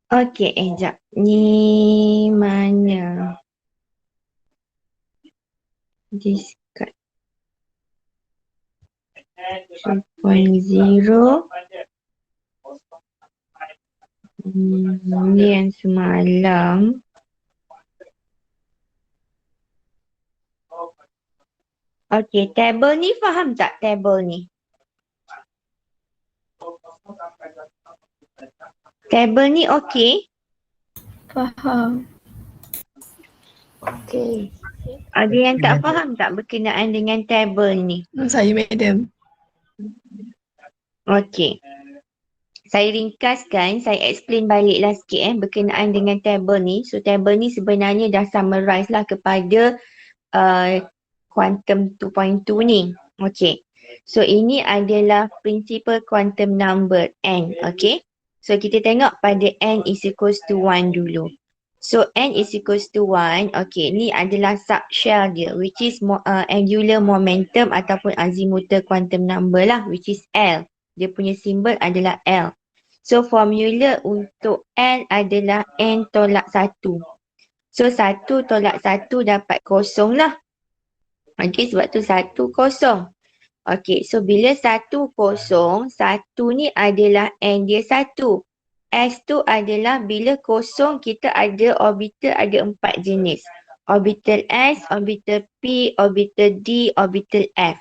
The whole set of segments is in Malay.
Okey, jap. Ni mana? Discard 2.0. Ni yang semalam. Okey, table ni faham tak table ni? Table ni okey? Faham. Okey. Ada yang tak faham tak berkenaan dengan table ni? Saya madam. Okey. Saya ringkaskan, saya explain baliklah sikit berkenaan dengan table ni. So table ni sebenarnya dah summarize lah kepada quantum 2.2 ni. Okey. So ini adalah principal quantum number n. Okey. So kita tengok pada n is equals to 1 dulu. So n is equals to 1. Okey, ni adalah subshell dia which is angular momentum ataupun azimuthal quantum number lah which is L. Dia punya simbol adalah L. So formula untuk L adalah n tolak 1. So 1 tolak 1 dapat kosong lah. Okey, sebab tu 1 kosong. Okey, so bila 1 kosong, 1 ni adalah n dia 1. S tu adalah bila kosong kita ada orbital ada 4 jenis. Orbital S, orbital P, orbital D, orbital F.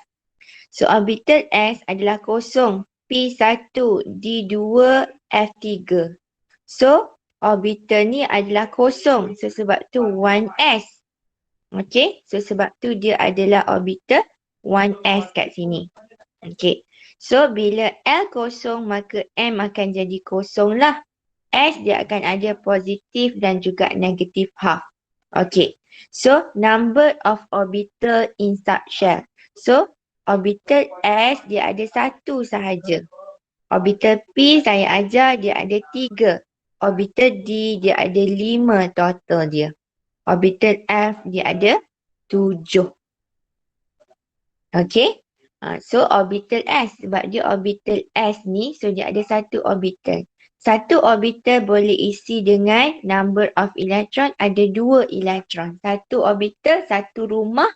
So orbital S adalah kosong. P1, D2, F3. So orbital ni adalah kosong. So sebab tu 1S. Okey, so sebab tu dia adalah orbital 1S kat sini. Okey, so bila L kosong maka M akan jadi kosong lah. S dia akan ada positif dan juga negatif half. Okey, so number of orbital in subshell. So orbital S dia ada 1 sahaja. Orbital P saya ajar dia ada 3. Orbital D dia ada 5 total dia. Orbital F dia ada 7. Okey. So orbital S sebab dia orbital S ni so dia ada 1 orbital. 1 orbital boleh isi dengan number of electron ada 2 electron. 1 orbital, 1 rumah,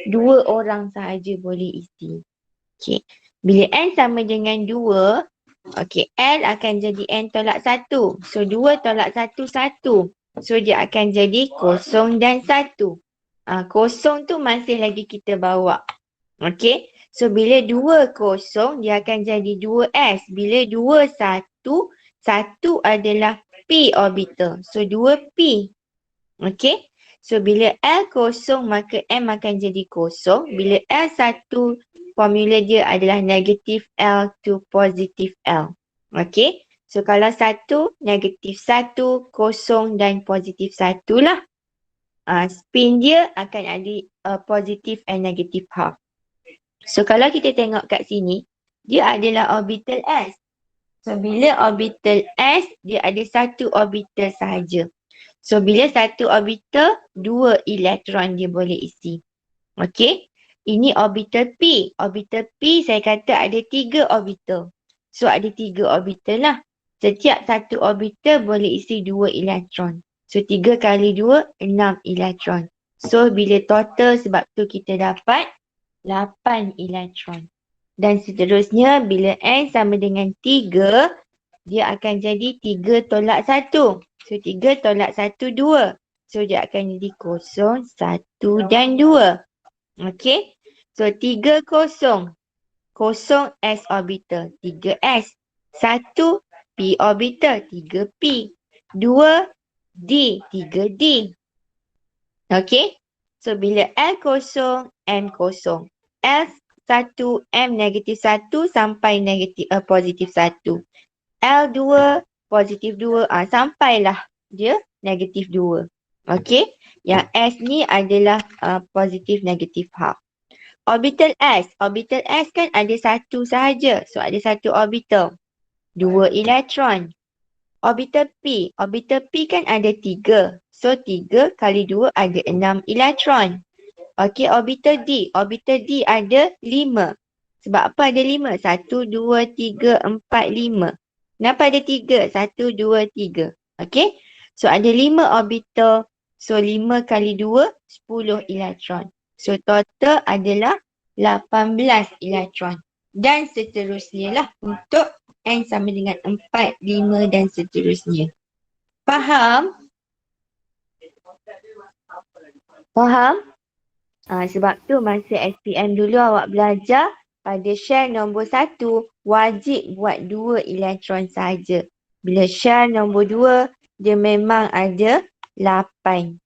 2 orang sahaja boleh isi. Okey. Bila N sama dengan 2, okey, L akan jadi N tolak 1. So 2 tolak 1, 1. So dia akan jadi kosong dan 1. Kosong tu masih lagi kita bawa. Okey. So bila 2 kosong dia akan jadi 2S. Bila 2 1, 1 adalah P orbital. So 2P. Okey. So bila L kosong maka M akan jadi kosong. Bila L 1 formula dia adalah negatif L to positif L. Okey. So kalau 1, negatif 1, kosong dan positif 1 lah. Spin dia akan ada positif and negative half. So kalau kita tengok kat sini, dia adalah orbital S. So bila orbital S, dia ada 1 orbital sahaja. So bila 1 orbital, 2 elektron dia boleh isi. Okey. Ini orbital P. Orbital P saya kata ada 3 orbital. So ada 3 orbital lah. Setiap 1 orbital boleh isi 2 elektron. So 3 kali 2, 6 elektron. So bila total sebab tu kita dapat 8 elektron. Dan seterusnya bila N sama dengan 3, dia akan jadi 3 tolak 1. So 3 tolak 1, 2. So dia akan jadi kosong, 1 dan 2. Okey. So 3 kosong. Kosong S orbital. 3S. 1 P orbital. 3P. 2 D. 3D. Okey. So bila L kosong, M kosong. L1, M negatif 1 sampai positif 1. L2, positif 2. Sampailah dia negatif 2. Okey. Yang S ni adalah positif negatif half. Orbital S. Orbital S kan ada 1 sahaja. So ada 1 orbital. 2 elektron. Orbital P. Orbital P kan ada 3. So 3 kali 2 ada 6 elektron. Okey, orbital D. Orbital D ada 5. Sebab apa ada 5? 1, 2, 3, 4, 5. Kenapa ada 3? 1, 2, 3. Okay. So ada 5 orbital. So 5 kali 2, 10 elektron. So total adalah 18 elektron. Dan seterusnya lah untuk N sama dengan 4, 5 dan seterusnya. Faham? Faham? Sebab tu masa SPM dulu awak belajar pada shell nombor 1 wajib buat 2 elektron saja. Bila shell nombor 2 dia memang ada 8.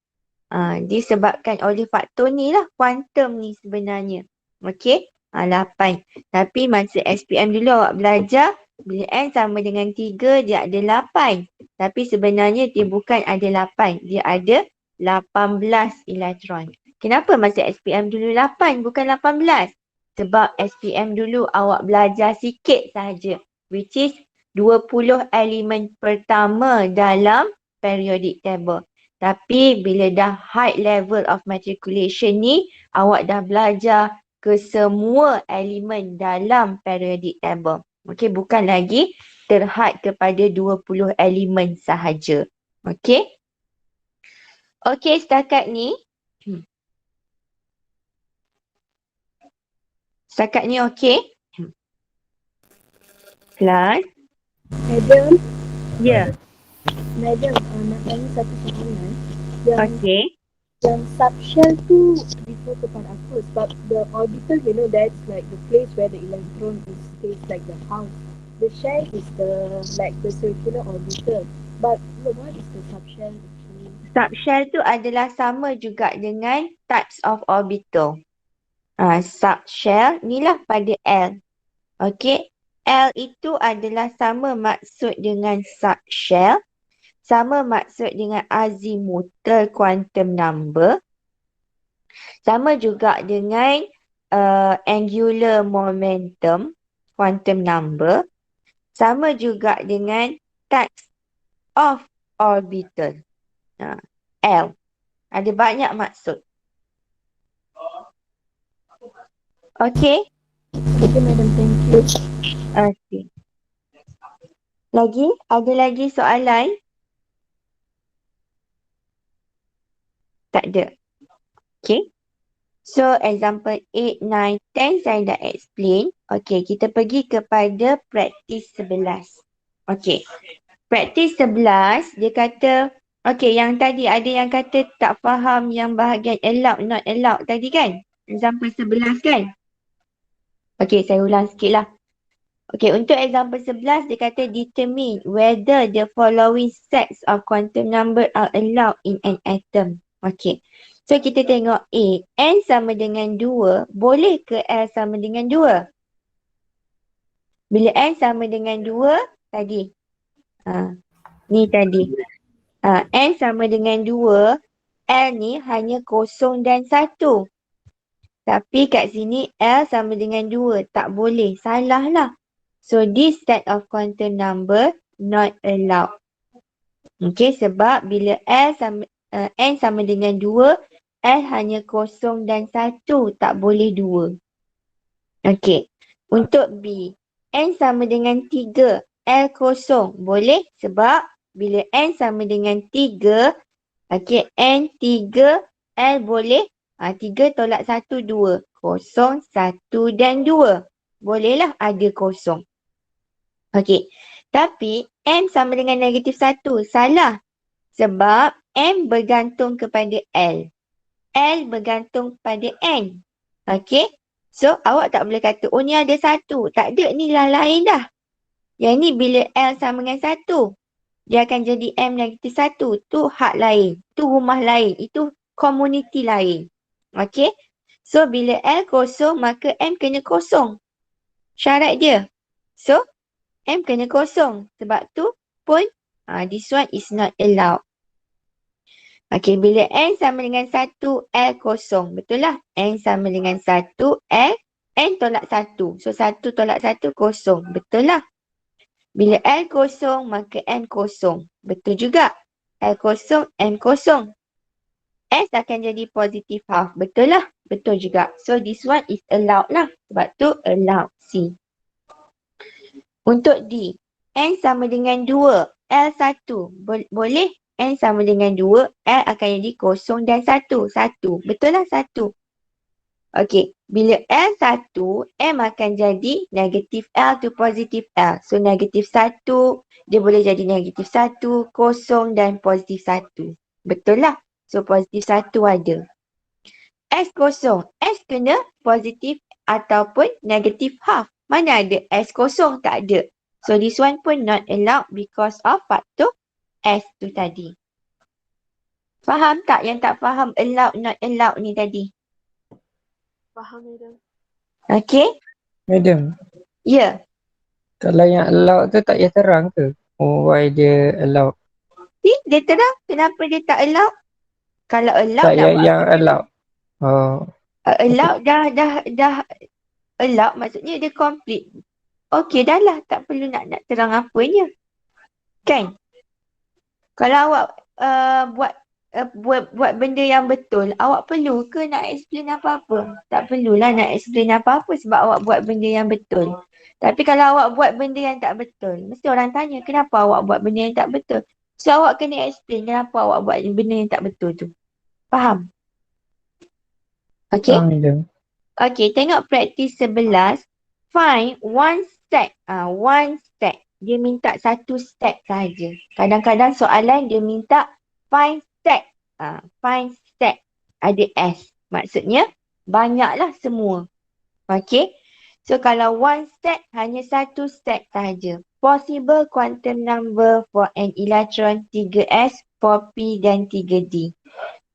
Disebabkan oleh faktor ni lah kuantum ni sebenarnya. Okey? 8. Tapi masa SPM dulu awak belajar bila N sama dengan 3 dia ada 8. Tapi sebenarnya dia bukan ada 8. Dia ada 18 elektron. Kenapa masa SPM dulu 8 bukan 18? Sebab SPM dulu awak belajar sikit sahaja. Which is 20 elemen pertama dalam periodic table. Tapi bila dah high level of matriculation ni, awak dah belajar ke semua elemen dalam periodic table. Okey, bukan lagi terhad kepada 20 elemen sahaja. Okey? Okey, setakat ni. Setakat ni okey? Kelas? Madam, Ya. Madam, nak tanya satu soalan. Yang Okey. yang subshell tu refer kepada apa? Sebab the orbital, you know, that's like the place where the electron is stays like the house. The shell is the circular orbital. But what is the subshell actually? Subshell tu adalah sama juga dengan types of orbital. Subshell ni lah pada L. Okey. L itu adalah sama maksud dengan subshell. Sama maksud dengan azimuthal quantum number. Sama juga dengan angular momentum quantum number. Sama juga dengan types of orbital. L. Ada banyak maksud. Okey? Okay, Madam, thank you. Okey. Lagi? Ada lagi soalan? Tak ada. Okay. So example 8, 9, 10 saya dah explain. Okay, kita pergi kepada praktis 11. Okay. Praktis 11 dia kata, okay, yang tadi ada yang kata tak faham yang bahagian allowed, not allowed tadi kan? Example 11 kan? Okay, saya ulang sikit lah. Okay, untuk example 11 dia kata determine whether the following sets of quantum number are allowed in an atom. Okay. So kita tengok A. N sama dengan 2. Boleh ke L sama dengan 2? Bila N sama dengan 2, tadi. Ni tadi. N sama dengan 2. L ni hanya kosong dan 1. Tapi kat sini L sama dengan 2. Tak boleh. Salah lah. So this set of quantum number not allowed. Okay, sebab bila N sama dengan 2, L hanya kosong dan 1, tak boleh 2. Okey. Untuk B, N sama dengan 3, L kosong. Boleh sebab bila N sama dengan 3, okey, N 3, L boleh 3 tolak 1, 2. Kosong, 1 dan 2. Bolehlah ada kosong. Okey. Tapi M sama dengan negatif 1. Salah. Sebab M bergantung kepada L. L bergantung pada N. Okey. So, awak tak boleh kata, oh ni ada 1. Tak ada, ni lah lain dah. Yang ni bila L sama dengan 1, dia akan jadi M negatif 1. Tu hak lain. Tu rumah lain. Itu komuniti lain. Okey. So, bila L kosong, maka M kena kosong. Syarat dia. So, M kena kosong. Sebab tu pun, this one is not allowed. Okey, bila N sama dengan 1, L kosong. Betul lah? N sama dengan 1, L, N tolak 1. So, 1 tolak 1 kosong. Betul lah? Bila L kosong, maka N kosong. Betul juga. L kosong, N kosong. S akan jadi positive half. Betul lah? Betul juga. So, this one is allowed lah. Sebab tu allowed. C. Untuk D, N sama dengan 2. L1. Boleh? N sama dengan 2, L akan jadi 0 dan 1. 1. Betul lah 1. Okey, bila L1, M akan jadi negatif L to positif L. So, negatif 1, dia boleh jadi negatif 1, 0 dan positif 1. Betul lah. So, positif 1 ada. S0. S kena positif ataupun negatif half. Mana ada S0? Tak ada. So, this one pun not allowed because of faktor S tu tadi. Faham tak yang tak faham allowed, not allowed ni tadi? Faham, madam. Okay? Madam, Ya. kalau yang allowed tu tak payah terang ke? Oh, why dia allowed? See, dia terang. Kenapa dia tak allowed? Kalau allowed Tak nak payah buat yang apa? allowed. Oh, Allowed dah allowed maksudnya dia complete. Okay dah lah. Tak perlu nak terang apanya. Kan? Kalau awak buat benda yang betul, awak perlu ke nak explain apa-apa? Tak perlulah nak explain apa-apa sebab awak buat benda yang betul. Tapi kalau awak buat benda yang tak betul, mesti orang tanya kenapa awak buat benda yang tak betul. So awak kena explain kenapa awak buat benda yang tak betul tu. Faham? Okay? madam. Okay, tengok praktis 11. Find one stack. One stack. Dia minta satu stack saja. Kadang-kadang soalan dia minta find stack. Find stack. Ada S. Maksudnya banyaklah semua. Okay. So kalau one stack, hanya satu stack saja. Possible quantum number for an electron 3s, 4p dan 3d.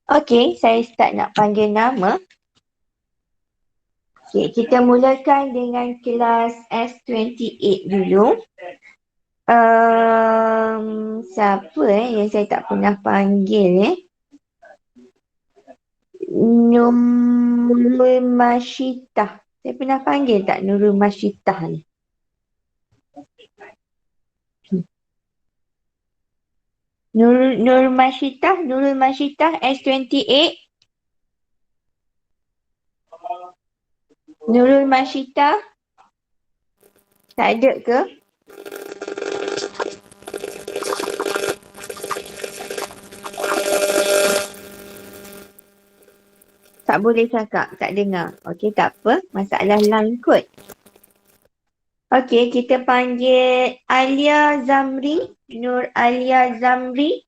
Okay, saya start nak panggil nama. Okay, kita mulakan dengan kelas S28 dulu. Siapa yang saya tak pernah panggil Nurul Masyitah. Saya pernah panggil tak Nurul Masyitah ni? Nurul Masyitah S28. Nurul Masyitah. Tak ada ke? Tak boleh cakap, tak dengar. Okey, tak apa. Masalah line kot. Okey, kita panggil Alia Zamri. Nur Alia Zamri.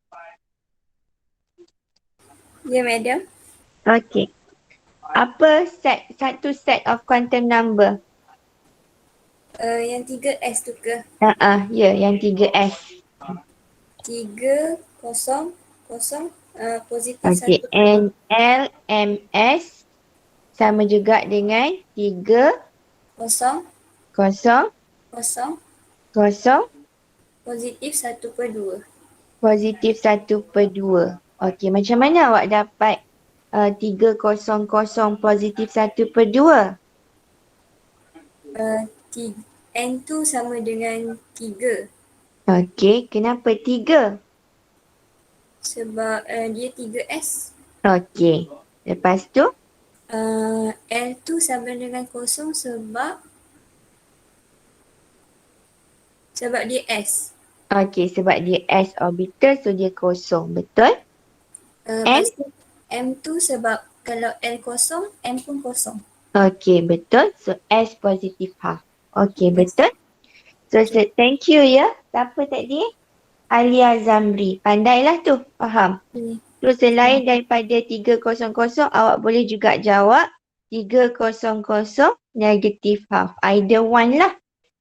Ya, madam. Okey. Apa satu set of quantum number? Yang 3S tu ke? Ya, yang 3S. 3, 0, 0, positif Okey, 1. NLMS sama juga dengan 3, 0, 0, 0, 0, positif 1/2. positif 1/2. Okey, macam mana awak dapat 300 positif 1/2? N tu sama dengan 3 Okey, kenapa 3? sebab dia 3S. Okey, lepas tu? L tu sama dengan 0 sebab dia S. Okey, sebab dia S orbital, so dia kosong. Betul? Lepas tu M tu sebab kalau L kosong, M pun kosong. Okey, betul. So, S positif half. Okey, Yes. betul? So, thank you ya. Siapa tadi? Alia Zamri. Pandailah tu. Faham? Okay. Terus selain daripada 300, awak boleh juga jawab 300 negatif half. Either one lah.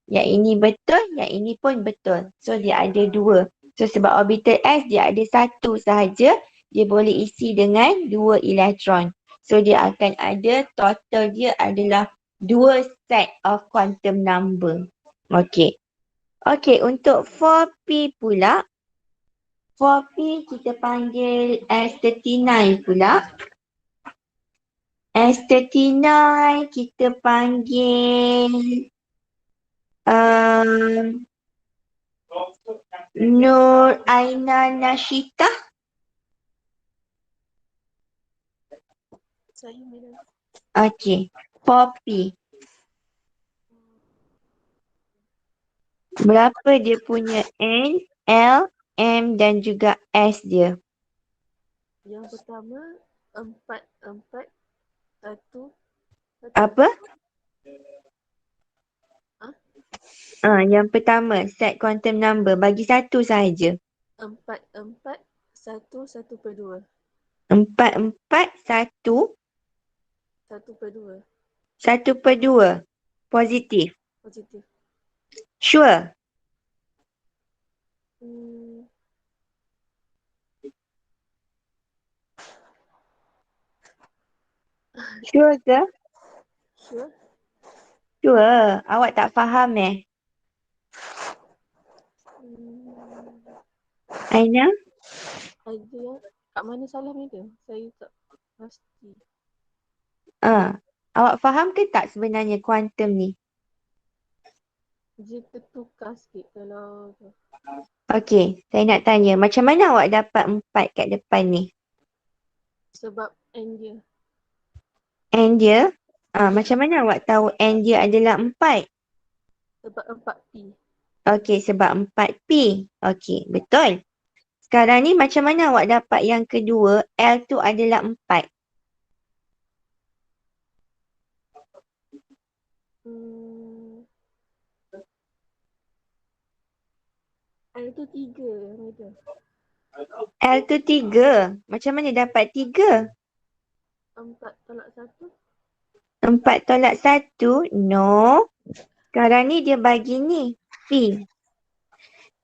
Yang ini betul, yang ini pun betul. So, dia ada dua. So, sebab orbital S, dia ada satu sahaja. Dia boleh isi dengan 2 elektron. So, dia akan ada, total dia adalah 2 set of quantum number. Okey. Okey, untuk 4P pula. 4P kita panggil S39 pula. S39 kita panggil Nur Aina Nashita. Saya, madam. Okey. 4P. Berapa dia punya N, L, M dan juga S dia. Yang pertama 4, 4, 1, 1. Apa? Ha? Yang pertama, set quantum number. Bagi satu sahaja. 4, 4, 1, 1/2. 4, 4, 1, 1/2. 1/2. Positif. Positif. Sure. Hmm, Sure ke? sure. Sure. Awak tak faham Hmm, Aina? ada yang kat mana salah ni dia? Saya tak pasti. Awak faham ke tak sebenarnya kuantum ni? Dia tertukar sikit kalau tu. Okey, saya nak tanya. Macam mana awak dapat 4 kat depan ni? Sebab N dia. N dia? Macam mana awak tahu N dia adalah 4? Sebab 4P. Okey, sebab 4P. Okey, betul. Sekarang ni macam mana awak dapat yang kedua, L tu adalah 4? Hmm, L tu 3 yang itu. L tu 3. Macam mana dapat 3? 4 tolak 1. 4 tolak 1? No. Sekarang ni dia bagi ni, P.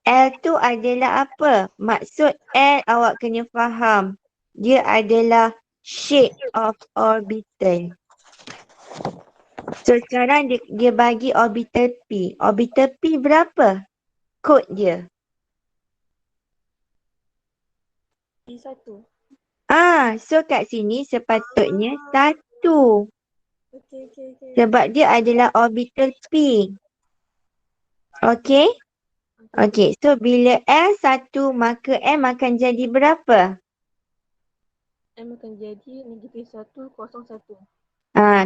L tu adalah apa? Maksud L awak kena faham. Dia adalah shape of orbital. So sekarang dia bagi orbital P. Orbital P berapa? Kod dia. P1. So kat sini sepatutnya 1. Okey. Sebab dia adalah orbital P. Okey? Okey, so bila L 1 maka M akan jadi berapa? M akan jadi -1, 0, 1.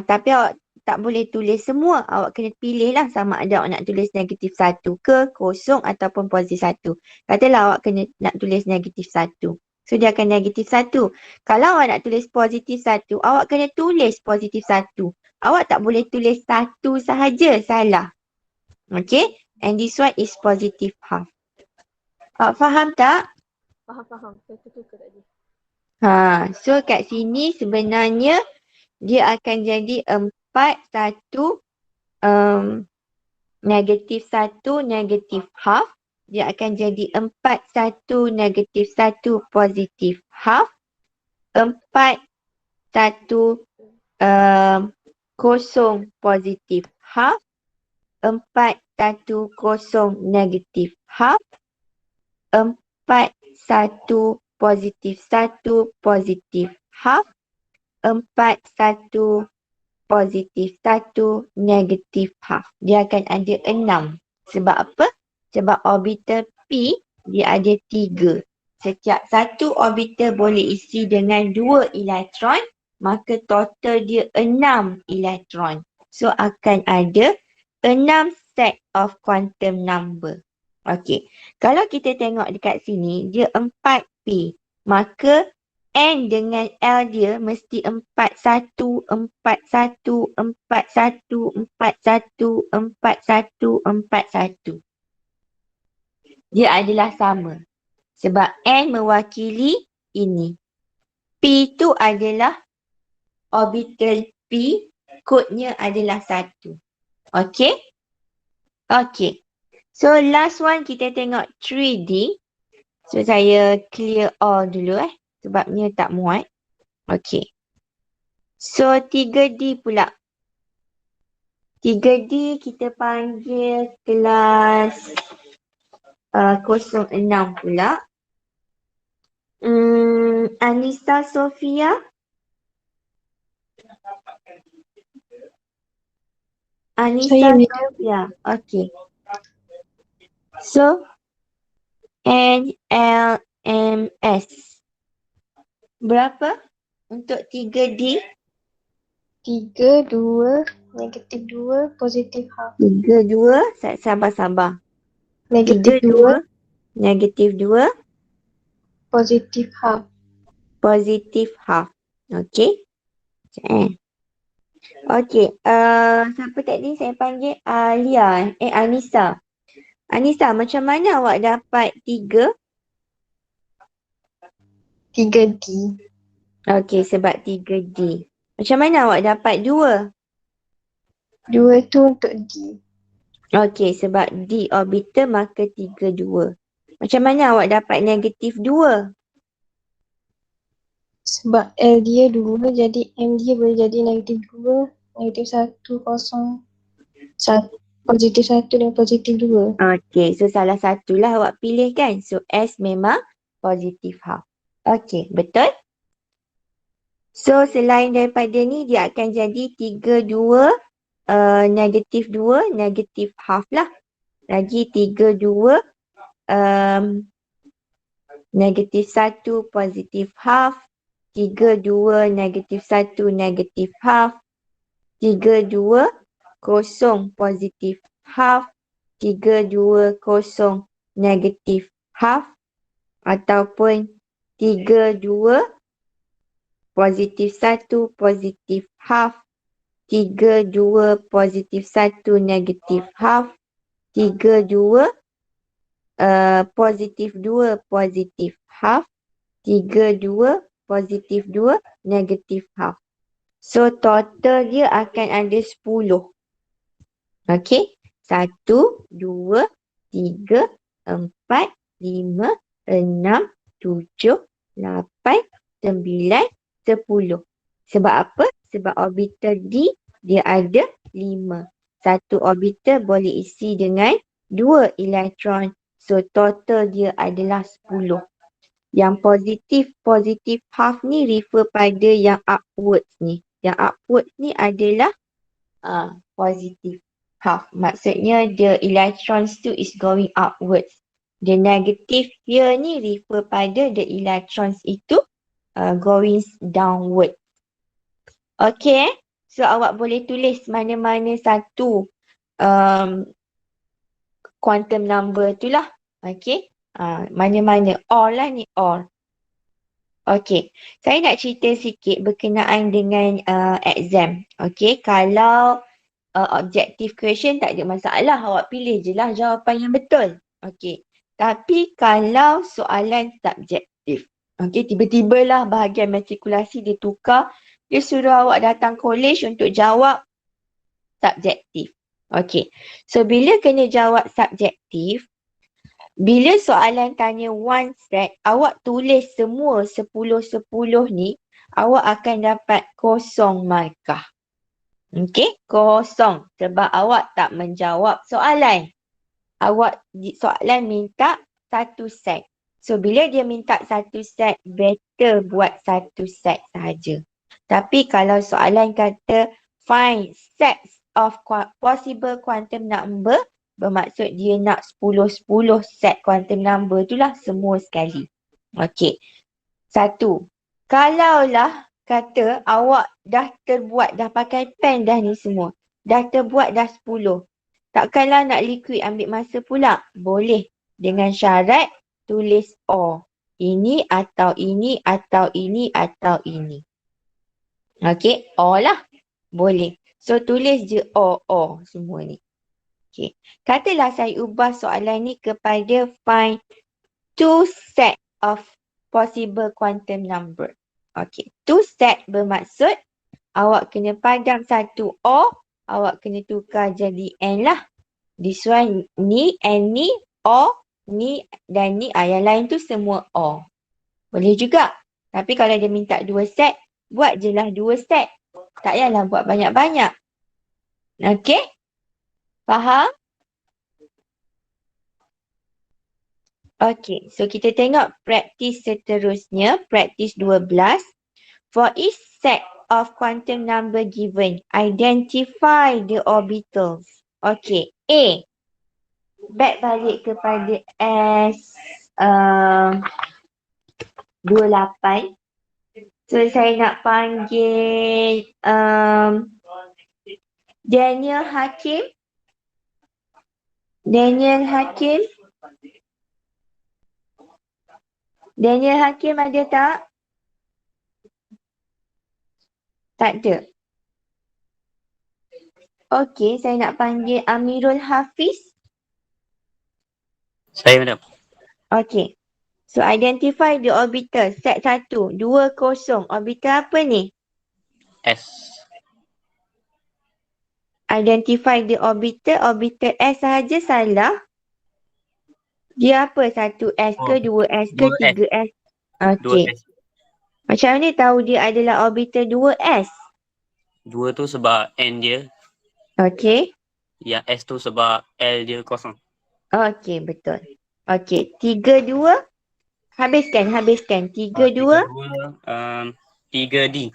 Tapi awak tak boleh tulis semua. Awak kena pilih lah sama ada awak nak tulis -1 ke, kosong ataupun +1. Katalah awak nak tulis -1. So dia akan -1. Kalau awak nak tulis +1, awak kena tulis +1. Awak tak boleh tulis 1 sahaja, salah. Okay? And this one is positive half. Awak faham tak? Faham. Saya tertukar tadi. So kat sini sebenarnya dia akan jadi 4, 1, -1, negative half. Dia akan jadi 4, 1, -1, positive half. 4, 1, 0, positive half. 4, 1, 0, negative half. 4, 1, positive 1, positive half. 4, 1, positif 1, negatif half. Dia akan ada 6. Sebab apa? Sebab orbital P dia ada 3. Setiap satu orbital boleh isi dengan 2 elektron, maka total dia 6 elektron. So akan ada 6 set of quantum number. Okey. Kalau kita tengok dekat sini, dia 4P. Maka N dengan L dia mesti 4, 1, 4, 1, 4, 1, 4, 1, 4, 1, 4, 1. Dia adalah sama. Sebab N mewakili ini. P tu adalah orbital P. Kodnya adalah 1. Okey? Okey. So last one kita tengok 3D. So saya clear all dulu sebabnya tak muat. Okey. So 3D pula. 3D kita panggil kelas 06 pula. Anissa Sofia. Anissa Sofia. Okey. So NLMS. Berapa untuk 3D? 3, 2, -2, positif half. 3, 2, sabar. -2, 3, 2, Negatif 2, Positif half. positif half. Okey. Okey. Siapa tadi saya panggil? Alia. Anissa. Anissa, macam mana awak dapat 3? 3D. Okey, sebab 3D. Macam mana awak dapat 2? 2 tu untuk D. Okey, sebab D orbital maka 3, 2. Macam mana awak dapat negatif 2? Sebab L dia 2, jadi M dia boleh jadi negatif 2, negatif 1, kosong. Positif 1 dan positif 2. Okey, so salah satulah awak pilih kan? So S memang positif half. Okey, betul? So selain daripada ni dia akan jadi 3, 2, negatif 2, negatif half lah. Lagi 3, 2, negatif 1, positif half. 3, 2, negatif 1, negatif half. 3, 2, kosong, positif half. 3, 2, kosong, negatif half. Ataupun 3, 2, positif 1, positif half. 3, 2, positif 1, negatif half. 3, 2, positif 2, positif half. 3, 2, positif 2, negatif half. So total dia akan ada 10. Okey. 1, 2, 3, 4, 5, 6, 7, 8, 9, 10. Sebab apa? Sebab orbital D dia ada 5. Satu orbital boleh isi dengan 2 elektron. So total dia adalah 10. Yang positif half ni refer pada yang upwards ni. Yang upwards ni adalah positif half. Maksudnya the electrons tu is going upwards. The negative here ni refer pada the electrons itu going downward. Okay. So awak boleh tulis mana-mana satu quantum number tu lah. Okay. Mana-mana. All lah ni, all. Okay. Saya nak cerita sikit berkenaan dengan exam. Okay. Kalau objective question tak ada masalah. Awak pilih je lah jawapan yang betul. Okay. Tapi kalau soalan subjektif. Okay. Tiba-tibalah bahagian matrikulasi dia tukar. Dia suruh awak datang college untuk jawab subjektif. Okay. So bila kena jawab subjektif. Bila soalan tanya one set, awak tulis semua 10-10 ni, awak akan dapat kosong markah. Okey, kosong sebab awak tak menjawab soalan. Soalan minta satu set. So bila dia minta satu set, better buat satu set sahaja. Tapi kalau soalan kata find sets of possible quantum number, bermaksud dia nak 10-10 set quantum number tu lah semua sekali. Okey. 1. Kalaulah kata awak dah terbuat, dah pakai pen dah ni semua. Dah terbuat dah 10. Takkanlah nak liquid ambil masa pula? Boleh. Dengan syarat tulis or. Ini atau ini atau ini atau ini. Okey, or lah. Boleh. So tulis je or semua ni. Okey. Katalah saya ubah soalan ni kepada find 2 set of possible quantum number. Okey. 2 set bermaksud awak kena padam satu or, awak kena tukar jadi n lah. This one ni, n ni, or, ni dan ni. Yang lain tu semua or. Boleh juga. Tapi kalau dia minta 2 set, buat je lah 2 set. Tak payahlah buat banyak-banyak. Okey? Faham? Okey, so kita tengok praktis seterusnya, praktis 12. For each set of quantum number given, identify the orbitals. Okey, A. Back balik kepada S 28. So saya nak panggil Daniel Hakim. Daniel Hakim. Daniel Hakim ada tak? Tak ada. Okey, saya nak panggil Amirul Hafiz. Saya madam. Okey. So, identify the orbital. Set 1, 2, 0. Orbital apa ni? S. Identify the orbital. Orbital S sahaja salah. Dia apa? 1S ke, 2S ke, 2S. 3S? 2 Okey. S. Macam mana tahu dia adalah orbital 2S? 2 tu sebab N dia. Okey. Yang S tu sebab L dia kosong. Okey, betul. Okey, 3, 2. Habiskan. 3, 2. 3D.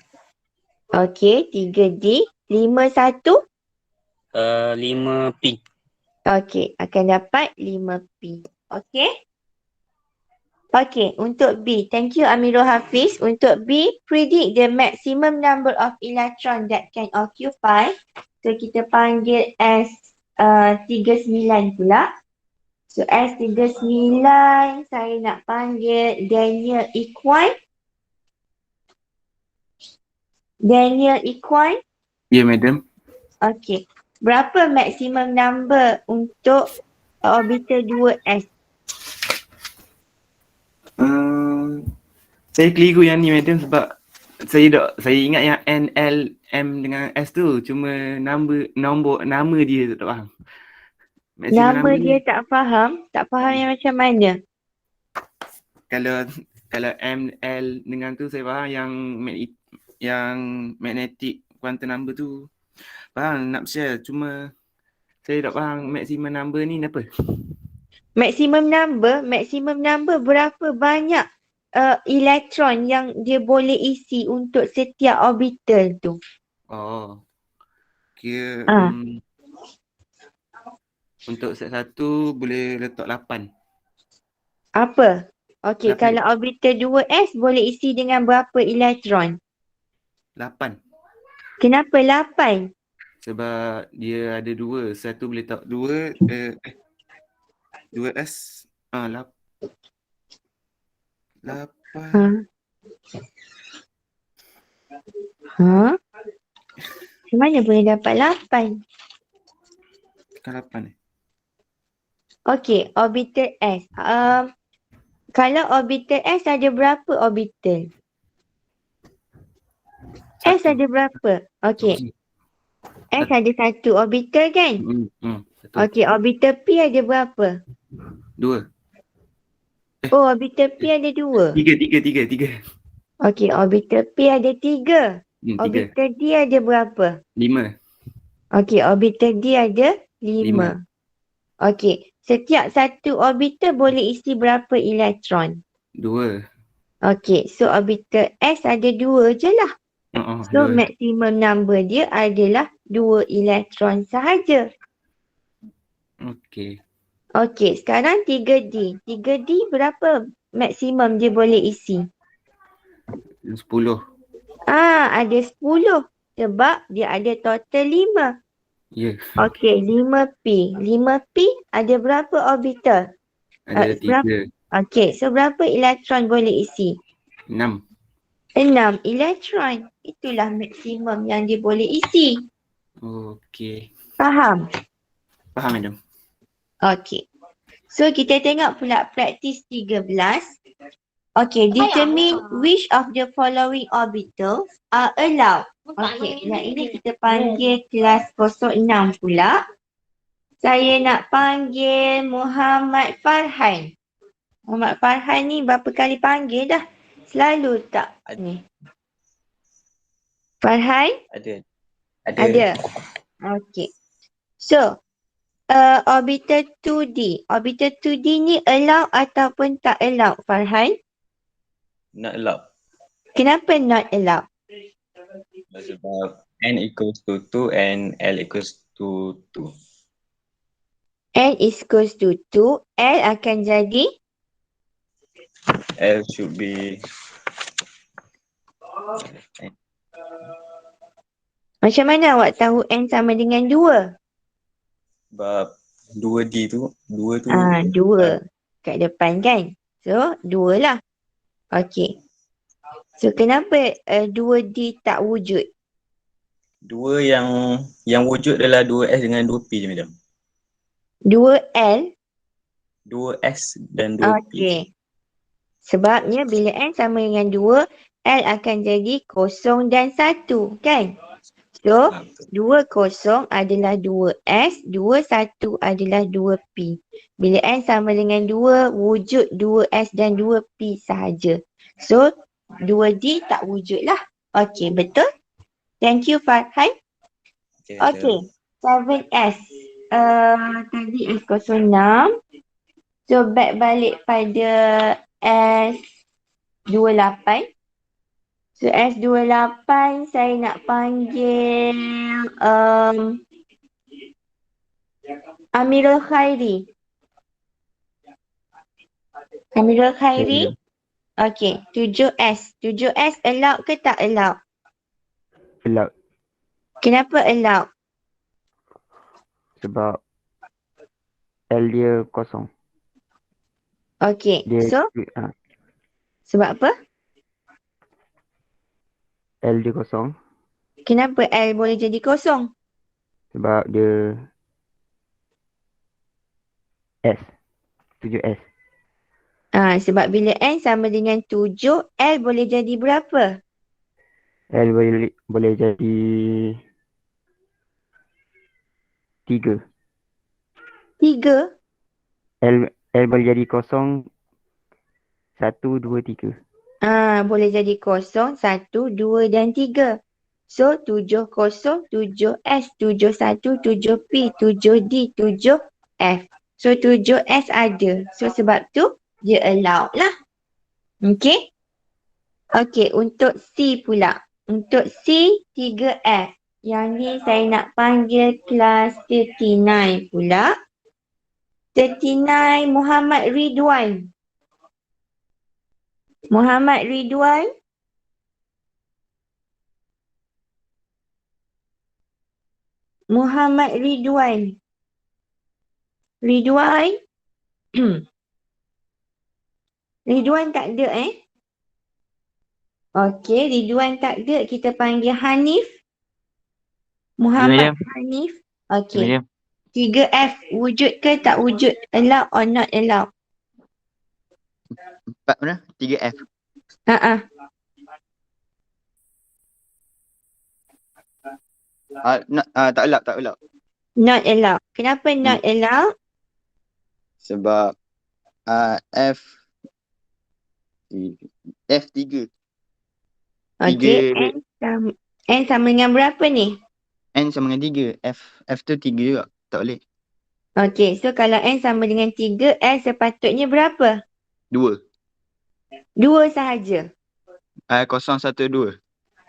Okey, 3D. 5, 1. 5P. Okey, akan dapat 5P. Okey? Okey, untuk B. Thank you Amirul Hafiz. Untuk B, predict the maximum number of electron that can occupy. So, kita panggil S39 pula. So, S39, saya nak panggil Daniel Equine. Daniel Equine. Ya, madam. Okey. Berapa maximum number untuk orbital 2S? Saya keliru yang ni, madam, sebab saya ingat yang N, L, M dengan S tu cuma nama dia tak faham. Maximum Nama number dia ni, tak faham? Tak faham yang macam mana? kalau M, L dengan tu saya faham, yang magnetic quantum number tu faham nak share, cuma saya tak faham maximum number ni apa. Maximum number berapa banyak elektron yang dia boleh isi untuk setiap orbital tu? Oh. Kira Ah. untuk set 1 boleh letak 8. Apa? Okey, Berapa? kalau orbital 2S boleh isi dengan berapa elektron? 8. Kenapa 8? Sebab dia ada 2. Satu boleh letak 2 2S 8. Macam mana boleh dapat 8? Kan 8 Okey, orbital S. Kalau orbital S ada berapa orbital? S Satu. ada berapa? Okey, S ada 1 orbital kan? Betul. Okey, orbital P ada berapa? 2. Oh, orbital P ada 2. 3. Okey, orbital P ada 3. 3. Orbital D ada berapa? 5. Okey, orbital D ada 5. Lima. Okey, setiap satu orbital boleh isi berapa elektron? 2. Okey, so orbital S ada 2 je lah. So, 2. maximum number dia adalah 2 elektron sahaja. Okey. Okey, sekarang 3D. 3D berapa maksimum dia boleh isi? 10. Ada 10 sebab dia ada total 5. Ya. Okey, 5P. 5P ada berapa orbital? Ada 3. Okey, so berapa elektron boleh isi? 6. 6 elektron. Itulah maksimum yang dia boleh isi. Okey. Faham? Faham, madam. Okey. So kita tengok pula praktis 13. Okay, determine which of the following orbitals are allowed. Okay, yang ini kita panggil kelas 06 pula. Saya nak panggil Muhammad Farhan. Muhammad Farhan ni berapa kali panggil dah? Selalu tak ni? Farhan? Ada. Okay. So, orbital 2D. Orbital 2D ni allowed ataupun tak allowed, Farhan? Not allowed. Kenapa not allowed? Sebab N equals to 2 and L equals to 2. N is equals to 2. L akan jadi? L should be Macam mana awak tahu N sama dengan 2? sebab 2D tu 2 tu 2 kat depan kan? So, 2 lah. Okey. So kenapa 2D tak wujud? Dua yang wujud adalah 2S dengan 2P je madam. 2L? 2S dan 2P. Okey. Sebabnya bila N sama dengan 2, L akan jadi 0 dan 1 kan? So, Betul. 2 0 adalah 2S, 2 1 adalah 2P. Bila N sama dengan 2, wujud 2S dan 2P sahaja. So, 2D tak wujud lah. Okey, betul? Thank you Farhan. Okay, Okey, 7S. Tadi S06. So, back balik pada S28. So S28 saya nak panggil Amirul Khairi. Amirul Khairi. Okey, 7S. 7S allow ke tak allow? Allowed. Kenapa allow? Sebab L dia kosong. Okey, Dia so sebab apa? L dia kosong Kenapa L boleh jadi kosong? sebab dia S. 7S. Sebab bila N sama dengan 7, L boleh jadi berapa? L boleh jadi 3. 3? L boleh jadi kosong 1, 2, 3. Boleh jadi 0, 1, 2 dan 3. So 7 0, 7S, 7 1, 7P, 7D, 7F. So 7S ada. So sebab tu dia allowed lah. Okay. Okay, untuk C pula. Untuk C, 3F. Yang ni saya nak panggil kelas 39 pula. 39 Muhammad Ridwan. Muhammad Ridwan. Muhammad Ridwan. Ridwan. Ridwan tak ada Okey, Ridwan tak ada. Kita panggil Hanif. Muhammad Hanif. Okey. 3F wujud ke tak wujud? Allow or not allow? 4 mana? 3F. Tak allow. Not allow. Kenapa not allow? Sebab F3. Okey, N sama dengan berapa ni? N sama dengan 3. F tu 3 juga. Tak boleh. Okey, so kalau N sama dengan 3, L sepatutnya berapa? 2. 2 sahaja. 0, 1, 2.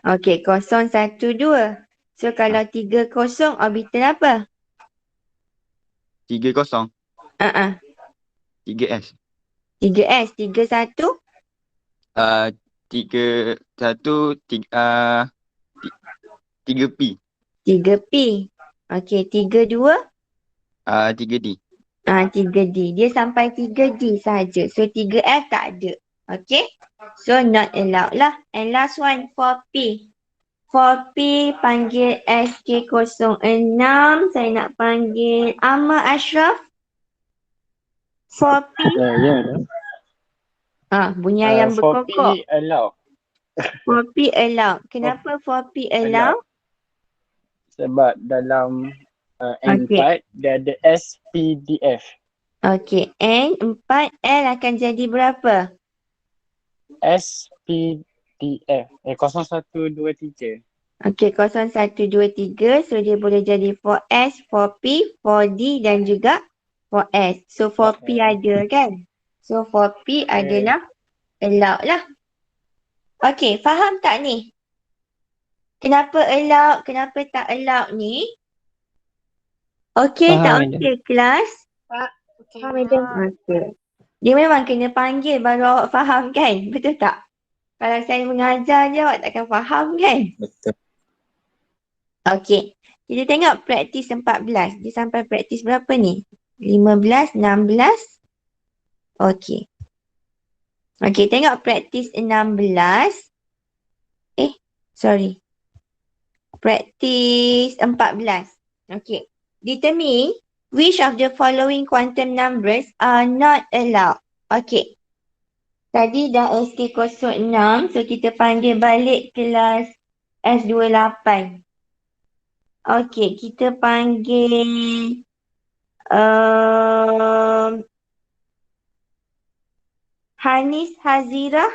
Okey, 0, 1, 2. So kalau 3, 0, orbital apa? 3, 0. 3S. 3S, 3, 1. 3, 1, 3P. 3P. Okey, 3, 2. 3D. 3D. Dia sampai 3D sahaja. So 3F tak ada. Okay. So not allowed lah. And last one 4P. 4P panggil SK06. Saya nak panggil Ahmad Ashraf. 4P. Bunyi ayam berkokok. 4P allow. 4P allow. Kenapa 4P allow? Sebab dalam N4 dia ada SPDF. Okey, N4 L akan jadi berapa? SPDF. 0123. Okey, 0, 1, 2, 3. So dia boleh jadi 4S, 4P, 4D dan juga 4S. So 4P ada kan? So 4P adalah allowed lah. Okey, faham tak ni? Kenapa allowed, kenapa tak allowed ni? Okey tak okey kelas? Faham, madam. Okey. Dia memang kena panggil baru awak faham kan? Betul tak? Kalau saya mengajar je awak takkan faham kan? Betul. Okey. Kita tengok praktis 14. Dia sampai praktis berapa ni? 15, 16. Okey. Okey, tengok praktis 16. Sorry. Praktis 14. Okey. Determine which of the following quantum numbers are not allowed. Okey. Tadi dah SK06, so kita panggil balik kelas S28. Okey, kita panggil Hanis Hazira.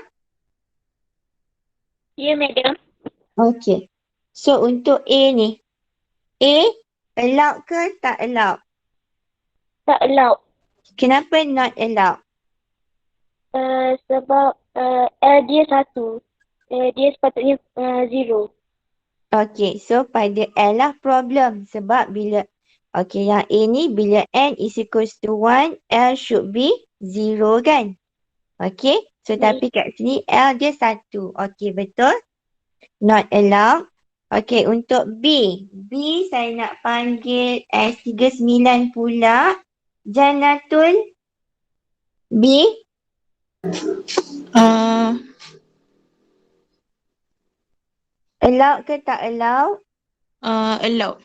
Ya, madam. Okey. So untuk A ni, A allowed ke tak allowed? Tak allowed. Kenapa not allowed? Sebab L dia 1. Dia sepatutnya 0. Okey, so pada L lah problem. Sebab bila, okey yang A ni bila N is equals to 1, L should be 0 kan? Okey, so tapi kat sini L dia 1. Okey, betul? Not allowed. Okey, untuk B. B saya nak panggil S39 pula. Janatul. B. Allowed ke tak allowed? Allowed.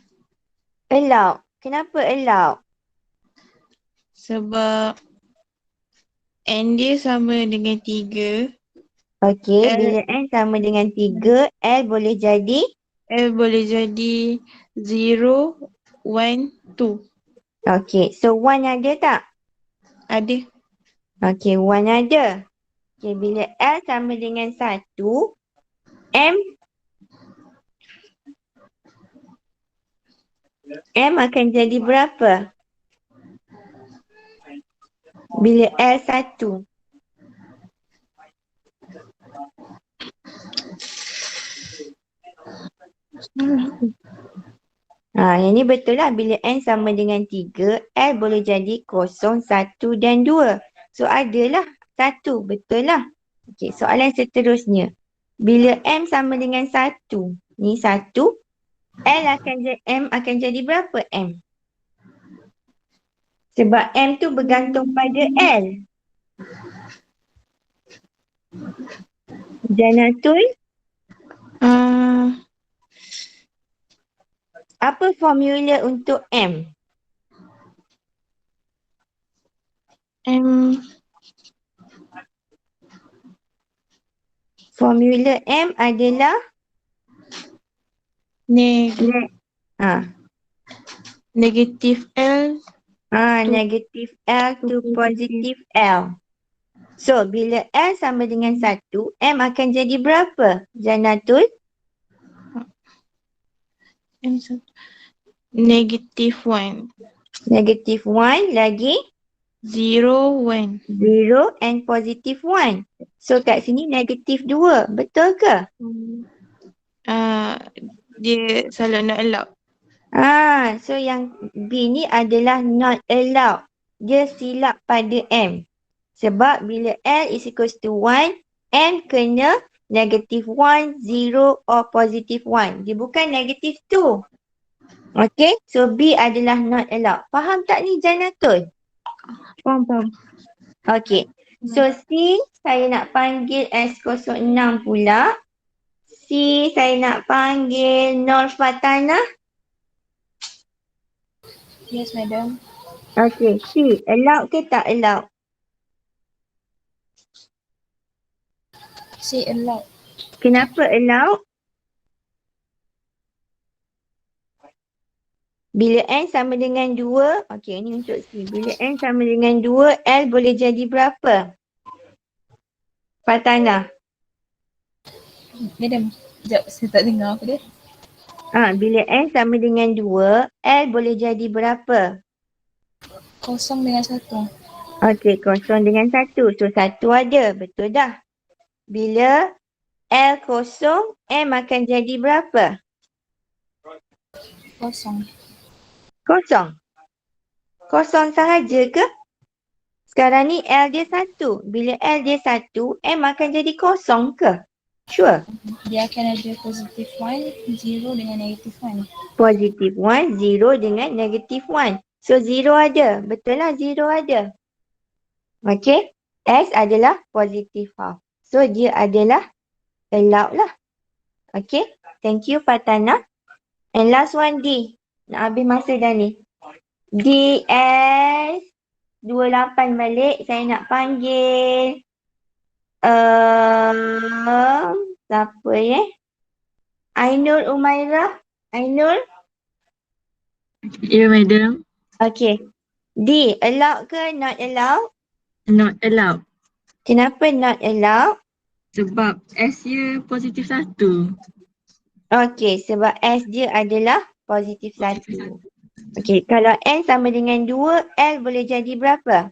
Allowed. Kenapa allowed? Sebab N dia sama dengan 3. Okey, L. bila N sama dengan 3, L boleh jadi? L boleh jadi 0, 1, 2. Okey, so 1 ada tak? Ada. Okey, 1 ada. Okey, bila L sama dengan 1, M akan jadi berapa? Bila L 1. Yang ni betul lah. Bila N sama dengan 3, L boleh jadi 0, 1 dan 2. So adalah 1. Betul lah. Okey, soalan seterusnya. Bila M sama dengan 1, ni 1, M akan jadi berapa M? Sebab M tu bergantung pada L. Janatul? Apa formula untuk M? Formula M adalah Negatif L. Negatif L to positif L. So, bila L sama dengan 1, M akan jadi berapa? Janatul? Negatif 1. Negatif 1 lagi? 0, 1. 0 and positif 1. So, kat sini negatif 2. Betul ke? Dia salah not allowed. So yang B ni adalah not allowed. Dia silap pada M. Sebab bila L is equals to 1, M kena negatif 1, 0 or positif 1. Dia bukan negatif 2. Okay, so B adalah not allowed. Faham tak ni Janatul? Faham. Okay, so C saya nak panggil S06 pula. C saya nak panggil Nur Fatana. Yes, madam. Okay, C allowed ke tak allowed? C allowed. Kenapa allowed? Bila N sama dengan 2, okey ni untuk C. Bila N sama dengan 2, L boleh jadi berapa? Fatana. Madam, sekejap saya tak dengar apa dia. Bila N sama dengan 2, L boleh jadi berapa? 0 dengan 1. Okey, 0 dengan 1. So 1 ada, betul dah. Bila L 0, M akan jadi berapa? 0. 0. 0 sahaja ke? Sekarang ni L dia 1. Bila L dia 1, M akan jadi 0 ke? Sure. Dia akan ada positif 1, 0 dengan negatif 1. Positif 1, 0 dengan negatif 1. So 0 ada. Betul lah 0 ada. Okay. S adalah positive half. So dia adalah allowed lah. Okay. Thank you Fatana. And last one D. Nak habis masa dah ni. DS 28 balik. Saya nak panggil siapa Ainul Umairah. Ainul. Ya, madam. Okay. D. Allowed ke not allowed? Not allowed. Kenapa not allowed? Sebab S dia positif 1. Okay. Sebab S dia adalah positif 1. Okay. Kalau N sama dengan 2, L boleh jadi berapa?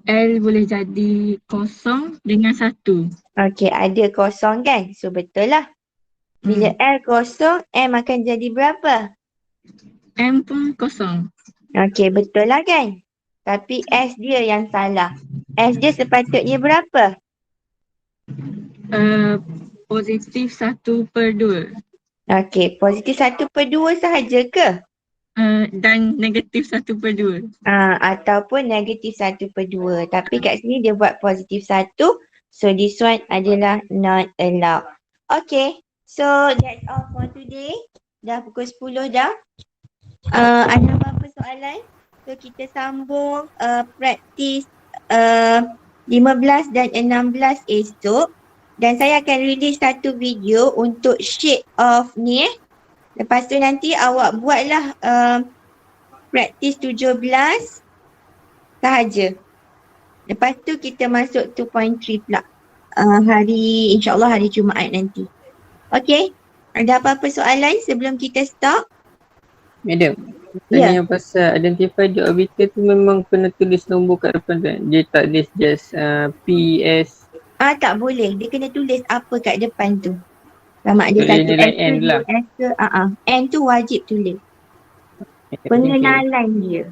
L boleh jadi kosong dengan 1. Okay. Ada kosong kan? So betul lah. Bila L kosong, M akan jadi berapa? M pun kosong. Okay. Betul lah kan? Tapi S dia yang salah. S dia sepatutnya berapa? Positif 1/2. Okay. Positif 1/2 sahaja ke? Dan negatif 1/2. Ataupun negatif 1/2. Tapi kat sini dia buat positif 1. So this one adalah not allowed. Okay. So that's all for today. Dah pukul 10 dah. Ada apa-apa soalan? So kita sambung praktis 15 dan 16 esok. Dan saya akan release satu video untuk sheet of ni Lepas tu nanti awak buatlah praktis 17 sahaja. Lepas tu kita masuk 2.3 pula. InsyaAllah hari Jumaat nanti. Okay? Ada apa-apa soalan sebelum kita stop? Madam, Ya. tanya pasal identify the orbital tu memang kena tulis nombor kat depan tu kan? Dia tak tulis just PS. Tak boleh. Dia kena tulis apa kat depan tu. Sama ada Tulis satu nilai S ke N dua lah. S ke. N tu wajib tulis. Pengenalan dia.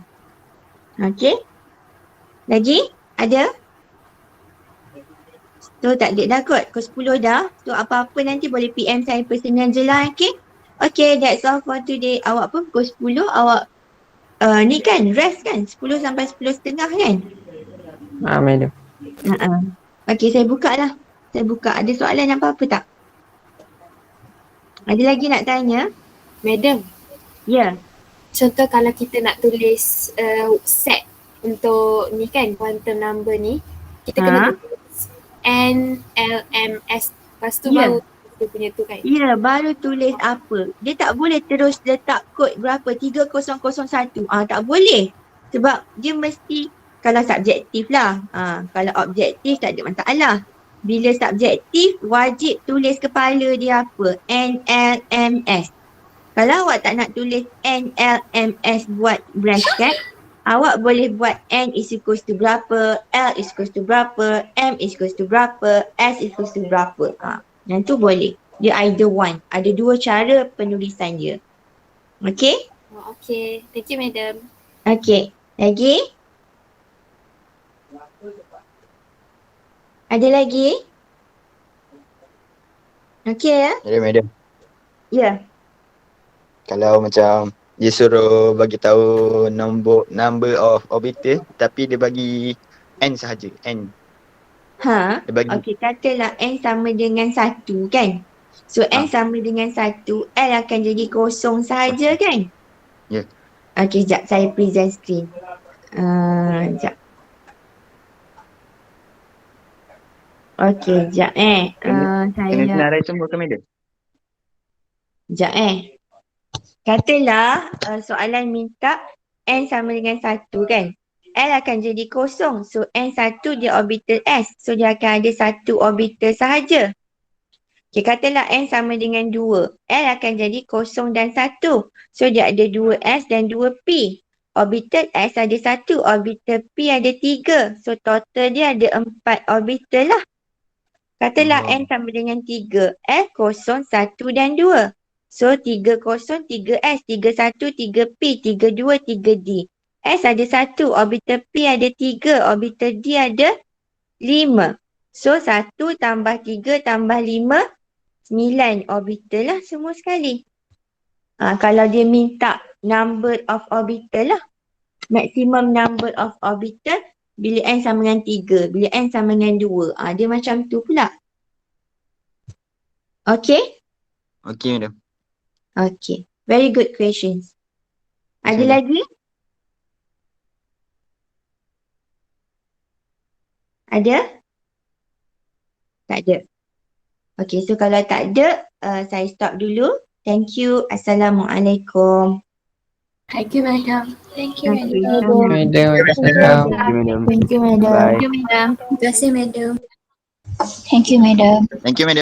Okay? Lagi? Ada? So tak ada dah kot. Pukul 10 dah. So apa-apa nanti boleh PM saya personal je lah. Okay? Okay, that's all for today. Awak pun pukul 10 awak ni kan rest kan? 10 sampai 10.30 kan? Madam. Okay, saya buka lah. Saya buka. Ada soalan apa-apa tak? Ada lagi nak tanya? Madam, Ya. contoh kalau kita nak tulis set untuk ni kan quantum number ni, kita kena tulis N, L, M, S. Lepas tu Ya. baru dia punya tu kan. Ya, baru tulis apa. Dia tak boleh terus letak kod berapa, 3001. Tak boleh. Sebab dia mesti, kalau subjektif lah. Kalau objektif tak ada masalah. Bila subjektif, wajib tulis kepala dia apa. N, L, M, S. Kalau awak tak nak tulis N, L, M, S buat bracket, awak boleh buat N is equals to berapa, L is equals to berapa, M is equals to berapa, S is equals to berapa. Yang tu boleh. Dia either one. Ada dua cara penulisan dia. Okay? Okay. Thank you, madam. Okay. Lagi? Ada lagi? Okay ya? Ya, madam. Ya. Kalau macam dia suruh bagi tahu number of orbital tapi dia bagi N sahaja. N. Dia bagi Okay, katalah N sama dengan 1 kan? So N sama dengan 1, L akan jadi kosong sahaja kan? Ya. Okay, sekejap saya present screen. Sekejap. Okay, sekejap kena saya... senarai semua ke madam? Sekejap Katalah soalan minta N sama dengan 1 kan? L akan jadi kosong. So N1 dia orbital S. So dia akan ada satu orbital sahaja. Okay, katalah N sama dengan 2. L akan jadi kosong dan 1. So dia ada 2S dan 2P. Orbital S ada 1, orbital P ada 3. So total dia ada 4 orbital lah. Katalah N sama dengan 3. L kosong, 1 dan 2. So 3 kosong, 3S, 3 1, 3P, 3 2, 3D. S ada 1, orbital P ada 3, orbital D ada 5. So 1 tambah 3 tambah 5, 9 orbital lah semua sekali. Kalau dia minta number of orbital lah. Maximum number of orbital bila n sama dengan 3, bila n sama dengan 2. Dia macam tu pula. Okay? Okay, madam. Okay. Very good questions. Ada Macam lagi? Ada? Tak ada. Okay, so kalau tak ada, saya stop dulu. Thank you. Assalamualaikum. Thank you, madam. Thank you, Okay, madam. Madam, Thank you, madam. Thank you, madam. Bye. Terima kasih, madam. Thank you, madam. Thank you, madam.